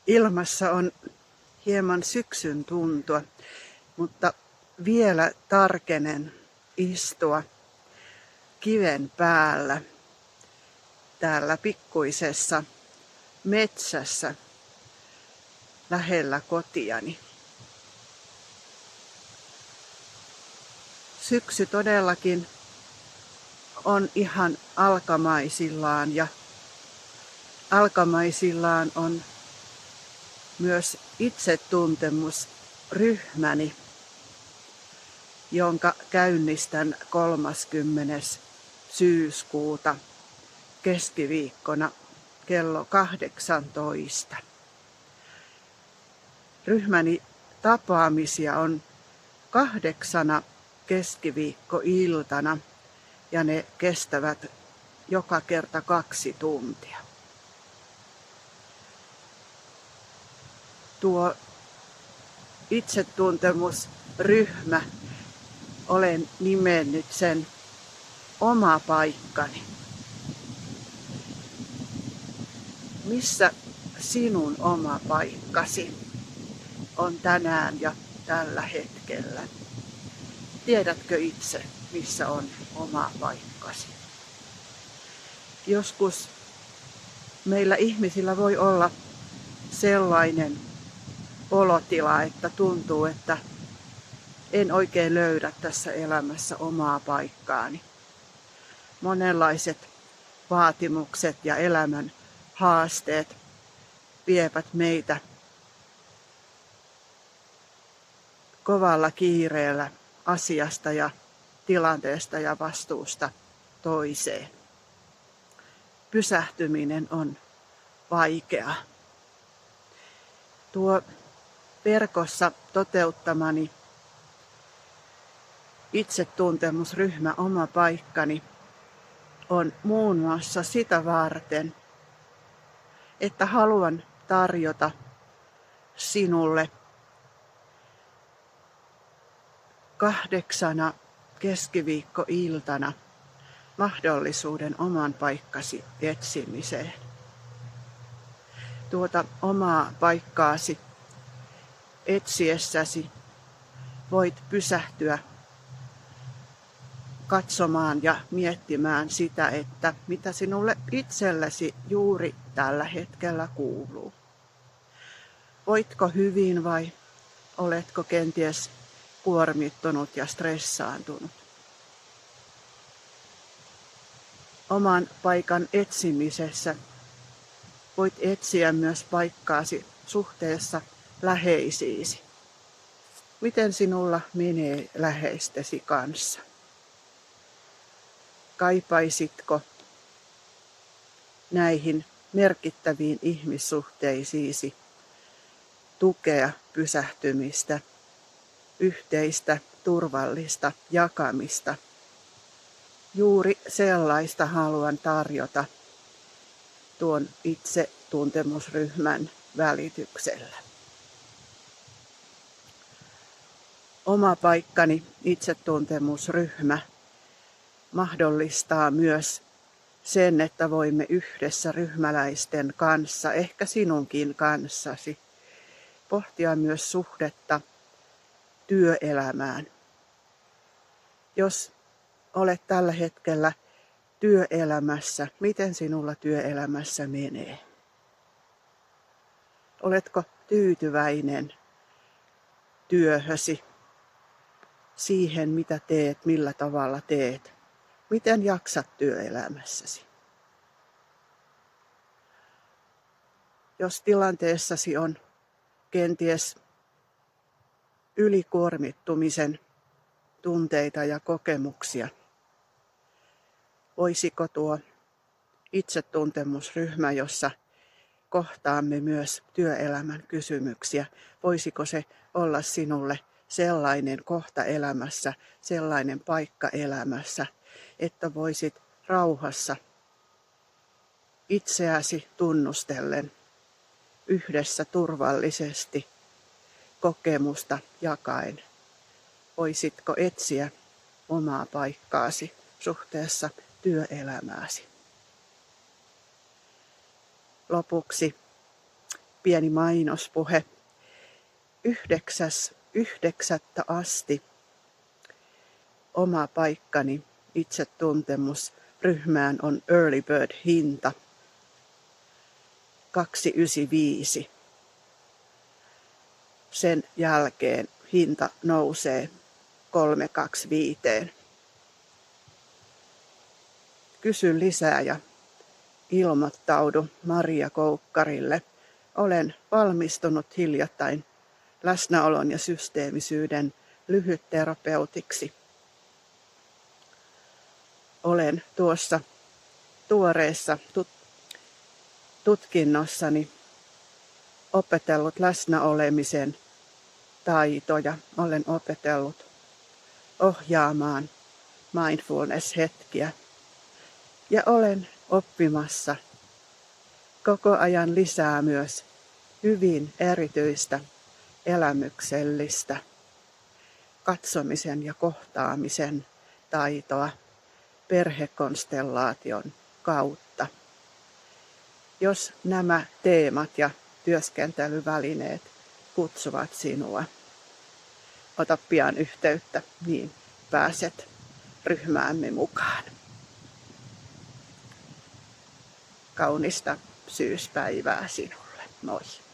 Ilmassa on hieman syksyn tuntua, mutta vielä tarkenen istua kiven päällä täällä pikkuisessa metsässä lähellä kotiani. Syksy todellakin on ihan alkamaisillaan ja alkamaisillaan on myös itsetuntemusryhmäni, jonka käynnistän 30. syyskuuta keskiviikkona kello 18. Ryhmäni tapaamisia on 8 keskiviikkoiltana ja ne kestävät joka kerta 2 tuntia. Tuo itsetuntemusryhmä, olen nimennyt sen oma paikkani. Missä sinun oma paikkasi on tänään ja tällä hetkellä? Tiedätkö itse, missä on oma paikkasi? Joskus meillä ihmisillä voi olla sellainen olotila, että tuntuu, että en oikein löydä tässä elämässä omaa paikkaani. Monenlaiset vaatimukset ja elämän haasteet vievät meitä kovalla kiireellä asiasta ja tilanteesta ja vastuusta toiseen. Pysähtyminen on vaikeaa. Tuo verkossa toteuttamani itsetuntemusryhmä Oma paikkani on muun muassa sitä varten, että haluan tarjota sinulle 8 keskiviikkoiltana mahdollisuuden oman paikkasi etsimiseen. Tuota omaa paikkaasi etsiessäsi voit pysähtyä katsomaan ja miettimään sitä, että mitä sinulle itsellesi juuri tällä hetkellä kuuluu. Voitko hyvin vai oletko kenties kuormittunut ja stressaantunut? Oman paikan etsimisessä voit etsiä myös paikkaasi suhteessa läheisiisi. Miten sinulla menee läheistesi kanssa? Kaipaisitko näihin merkittäviin ihmissuhteisiisi tukea, pysähtymistä, yhteistä, turvallista jakamista? Juuri sellaista haluan tarjota tuon itsetuntemusryhmän välityksellä. Oma paikkani itsetuntemusryhmä mahdollistaa myös sen, että voimme yhdessä ryhmäläisten kanssa, ehkä sinunkin kanssasi, pohtia myös suhdetta työelämään. Jos olet tällä hetkellä työelämässä, miten sinulla työelämässä menee? Oletko tyytyväinen työhösi, siihen mitä teet, millä tavalla teet? Miten jaksat työelämässäsi? Jos tilanteessasi on kenties ylikuormittumisen tunteita ja kokemuksia, voisiko tuo itsetuntemusryhmä, jossa kohtaamme myös työelämän kysymyksiä, voisiko se olla sinulle sellainen kohta elämässä, sellainen paikka elämässä, että voisit rauhassa itseäsi tunnustellen yhdessä turvallisesti kokemusta jakaen, voisitko etsiä omaa paikkaasi suhteessa työelämääsi. Lopuksi pieni mainospuhe. 9.9. asti oma paikkani itsetuntemusryhmään on Early Bird hinta 295. Sen jälkeen hinta nousee 325. Kysy lisää ja ilmoittaudu Maria Koukkarille. Olen valmistunut hiljattain läsnäolon ja systeemisyyden lyhytterapeutiksi. Olen tuossa tuoreessa tutkinnossani opetellut läsnäolemisen taitoja. Olen opetellut ohjaamaan mindfulness-hetkiä ja olen oppimassa koko ajan lisää myös hyvin erityistä elämyksellistä katsomisen ja kohtaamisen taitoa perhekonstellaation kautta. Jos nämä teemat ja työskentelyvälineet kutsuvat sinua, ota pian yhteyttä, niin pääset ryhmäämme mukaan. Kaunista syyspäivää sinulle. Moi!